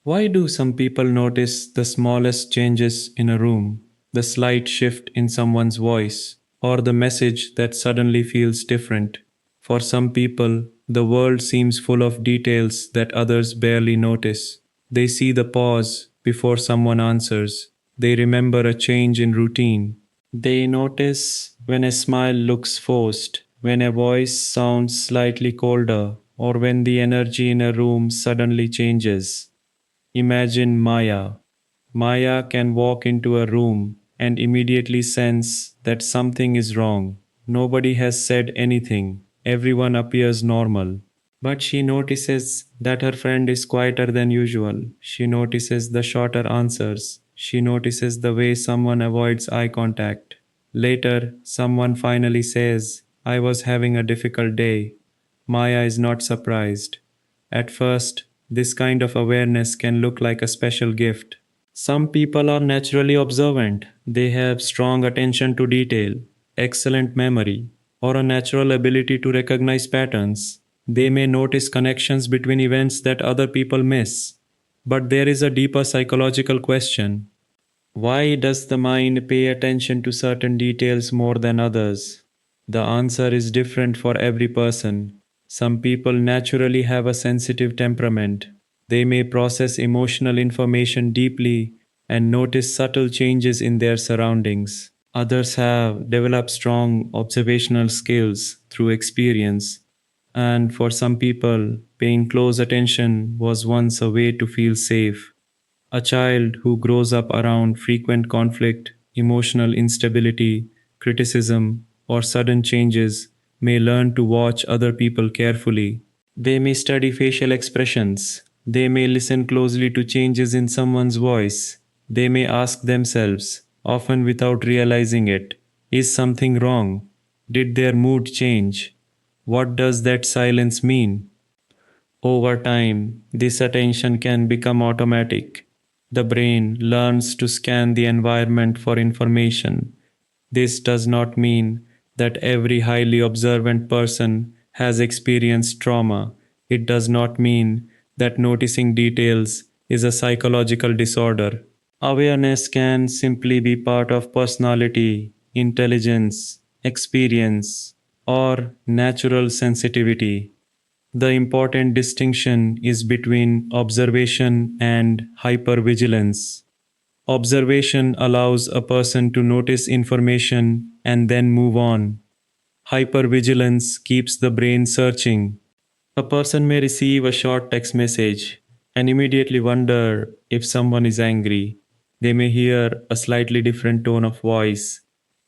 Why do some people notice the smallest changes in a room, the slight shift in someone's voice, or the message that suddenly feels different? For some people, the world seems full of details that others barely notice. They see the pause before someone answers. They remember a change in routine. They notice when a smile looks forced, when a voice sounds slightly colder, or when the energy in a room suddenly changes. Imagine Maya. Maya can walk into a room and immediately sense that something is wrong. Nobody has said anything. Everyone appears normal. But she notices that her friend is quieter than usual. She notices the shorter answers. She notices the way someone avoids eye contact. Later, someone finally says, I was having a difficult day. Maya is not surprised. At first, this kind of awareness can look like a special gift. Some people are naturally observant. They have strong attention to detail, excellent memory, or a natural ability to recognize patterns. They may notice connections between events that other people miss. But there is a deeper psychological question. Why does the mind pay attention to certain details more than others? The answer is different for every person. Some people naturally have a sensitive temperament. They may process emotional information deeply and notice subtle changes in their surroundings. Others have developed strong observational skills through experience. And for some people, paying close attention was once a way to feel safe. A child who grows up around frequent conflict, emotional instability, criticism, or sudden changes may learn to watch other people carefully. They may study facial expressions. They may listen closely to changes in someone's voice. They may ask themselves, often without realizing it, is something wrong? Did their mood change? What does that silence mean? Over time, this attention can become automatic. The brain learns to scan the environment for information. This does not mean that every highly observant person has experienced trauma. It does not mean that noticing details is a psychological disorder. Awareness can simply be part of personality, intelligence, experience, or natural sensitivity. The important distinction is between observation and hypervigilance. Observation allows a person to notice information and then move on. Hypervigilance keeps the brain searching. A person may receive a short text message and immediately wonder if someone is angry. They may hear a slightly different tone of voice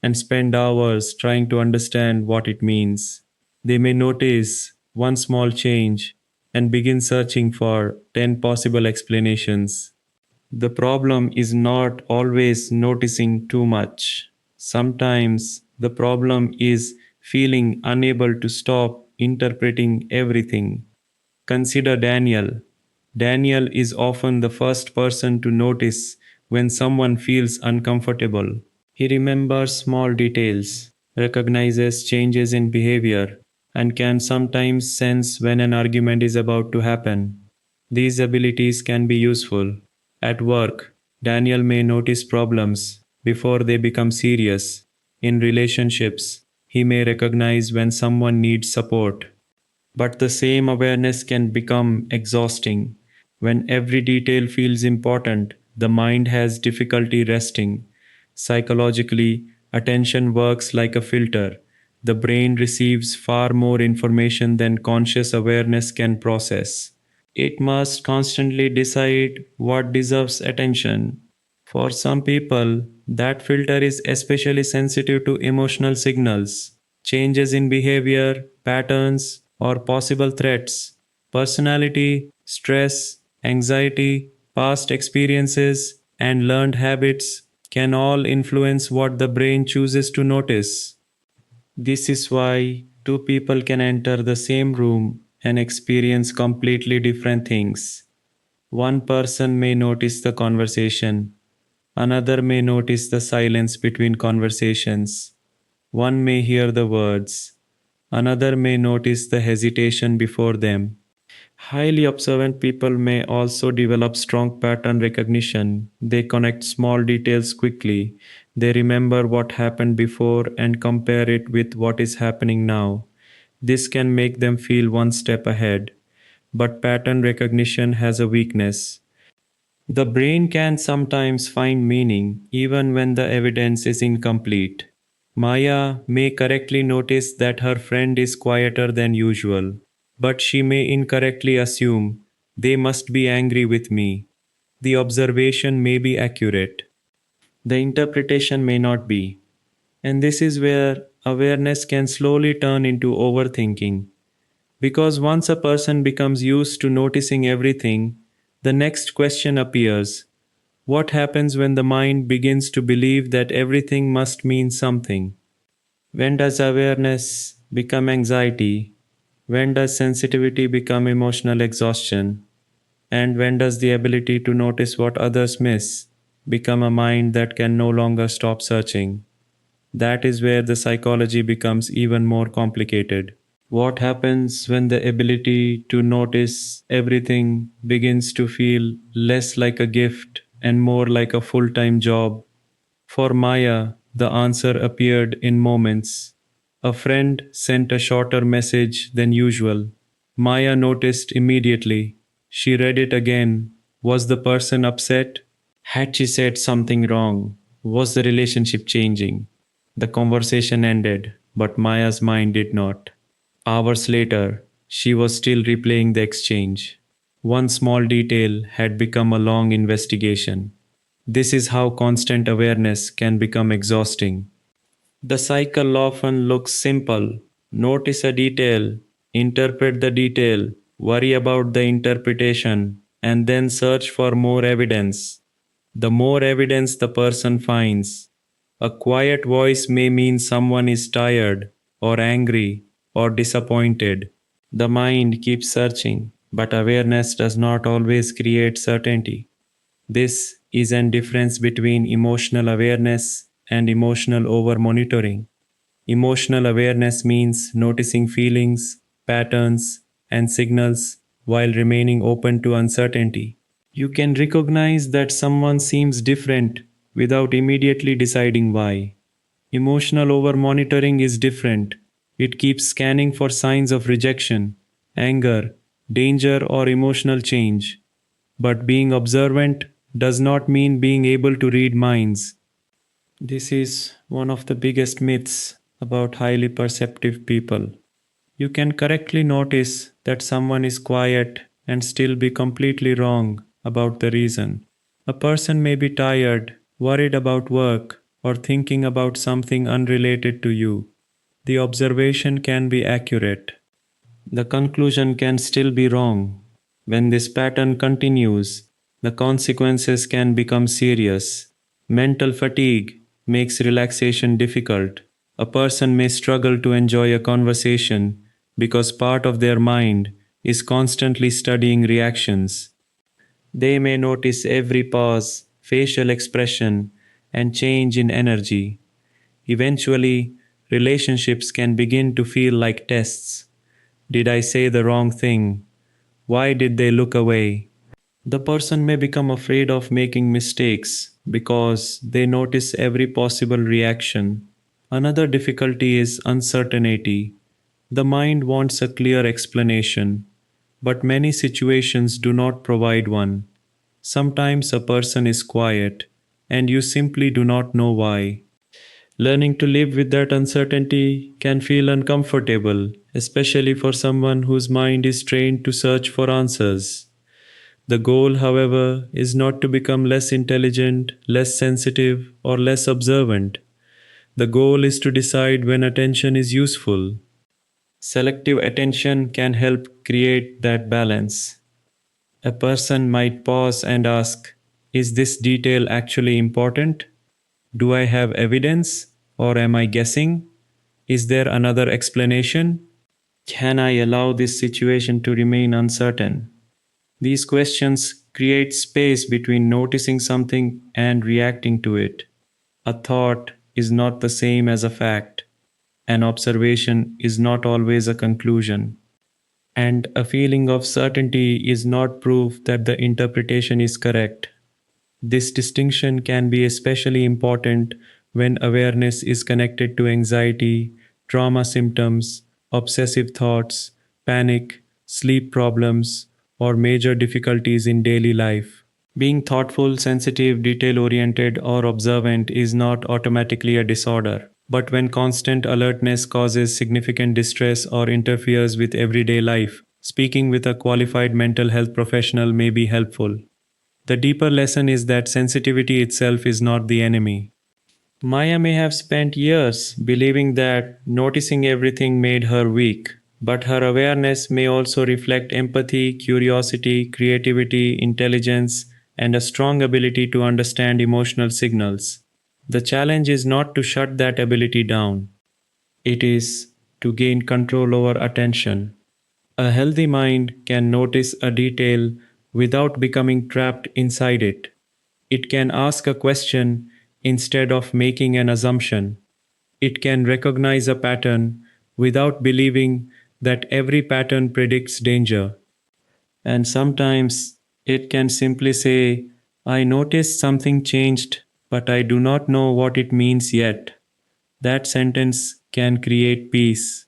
and spend hours trying to understand what it means. They may notice one small change and begin searching for 10 possible explanations. The problem is not always noticing too much. Sometimes the problem is feeling unable to stop interpreting everything. Consider Daniel. Daniel is often the first person to notice when someone feels uncomfortable. He remembers small details, recognizes changes in behavior, and can sometimes sense when an argument is about to happen. These abilities can be useful. At work, Daniel may notice problems before they become serious. In relationships, he may recognize when someone needs support. But the same awareness can become exhausting. When every detail feels important, the mind has difficulty resting. Psychologically, attention works like a filter. The brain receives far more information than conscious awareness can process. It must constantly decide what deserves attention. For some people, that filter is especially sensitive to emotional signals, changes in behavior, patterns, or possible threats. Personality, stress, anxiety, past experiences, and learned habits can all influence what the brain chooses to notice. This is why two people can enter the same room and experience completely different things. One person may notice the conversation, another may notice the silence between conversations. One may hear the words, another may notice the hesitation before them. Highly observant people may also develop strong pattern recognition. They connect small details quickly. They remember what happened before and compare it with what is happening now. This can make them feel one step ahead. But pattern recognition has a weakness. The brain can sometimes find meaning even when the evidence is incomplete. Maya may correctly notice that her friend is quieter than usual, but she may incorrectly assume they must be angry with me. The observation may be accurate, the interpretation may not be. And this is where awareness can slowly turn into overthinking. Because once a person becomes used to noticing everything, the next question appears: what happens when the mind begins to believe that everything must mean something? When does awareness become anxiety? When does sensitivity become emotional exhaustion? And when does the ability to notice what others miss become a mind that can no longer stop searching? That is where the psychology becomes even more complicated. What happens when the ability to notice everything begins to feel less like a gift and more like a full time job? For Maya, the answer appeared in moments. A friend sent a shorter message than usual. Maya noticed immediately. She read it again. Was the person upset? Had she said something wrong? Was the relationship changing? The conversation ended, but Maya's mind did not. Hours later, she was still replaying the exchange. One small detail had become a long investigation. This is how constant awareness can become exhausting. The cycle often looks simple. Notice a detail, interpret the detail, worry about the interpretation, and then search for more evidence. The more evidence the person finds, a quiet voice may mean someone is tired, or angry, or disappointed. The mind keeps searching, but awareness does not always create certainty. This is an difference between emotional awareness and emotional over monitoring. Emotional awareness means noticing feelings, patterns, and signals while remaining open to uncertainty. You can recognize that someone seems different without immediately deciding why. Emotional over monitoring is different. It keeps scanning for signs of rejection, anger, danger, or emotional change. But being observant does not mean being able to read minds. This is one of the biggest myths about highly perceptive people. You can correctly notice that someone is quiet and still be completely wrong about the reason. A person may be tired, worried about work, or thinking about something unrelated to you. The observation can be accurate. The conclusion can still be wrong. When this pattern continues, the consequences can become serious. Mental fatigue makes relaxation difficult. A person may struggle to enjoy a conversation because part of their mind is constantly studying reactions. They may notice every pause, facial expression, and change in energy. Eventually, relationships can begin to feel like tests. Did I say the wrong thing? Why did they look away? The person may become afraid of making mistakes because they notice every possible reaction. Another difficulty is uncertainty. The mind wants a clear explanation, but many situations do not provide one. Sometimes a person is quiet, and you simply do not know why. Learning to live with that uncertainty can feel uncomfortable, especially for someone whose mind is trained to search for answers. The goal, however, is not to become less intelligent, less sensitive, or less observant. The goal is to decide when attention is useful. Selective attention can help create that balance. A person might pause and ask, is this detail actually important? Do I have evidence? Or am I guessing? Is there another explanation? Can I allow this situation to remain uncertain? These questions create space between noticing something and reacting to it. A thought is not the same as a fact. An observation is not always a conclusion. And a feeling of certainty is not proof that the interpretation is correct. This distinction can be especially important when awareness is connected to anxiety, trauma symptoms, obsessive thoughts, panic, sleep problems, or major difficulties in daily life. Being thoughtful, sensitive, detail oriented, or observant is not automatically a disorder. But when constant alertness causes significant distress or interferes with everyday life, speaking with a qualified mental health professional may be helpful. The deeper lesson is that sensitivity itself is not the enemy. Maya may have spent years believing that noticing everything made her weak, but her awareness may also reflect empathy, curiosity, creativity, intelligence, and a strong ability to understand emotional signals. The challenge is not to shut that ability down, it is to gain control over attention. A healthy mind can notice a detail without becoming trapped inside it. It can ask a question instead of making an assumption. It can recognize a pattern without believing that every pattern predicts danger. And sometimes it can simply say, I noticed something changed, but I do not know what it means yet. That sentence can create peace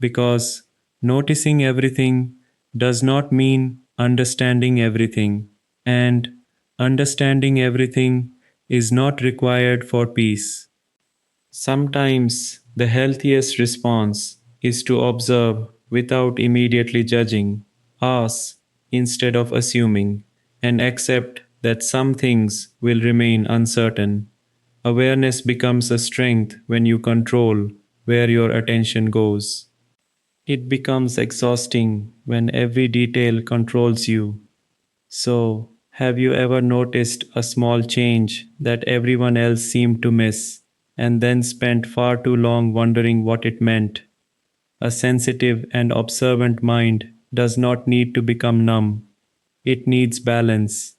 because noticing everything does not mean understanding everything, and understanding everything is not required for peace. Sometimes the healthiest response is to observe without immediately judging, ask instead of assuming, and accept that some things will remain uncertain. Awareness becomes a strength when you control where your attention goes. It becomes exhausting when every detail controls you. So, have you ever noticed a small change that everyone else seemed to miss, and then spent far too long wondering what it meant? A sensitive and observant mind does not need to become numb, it needs balance.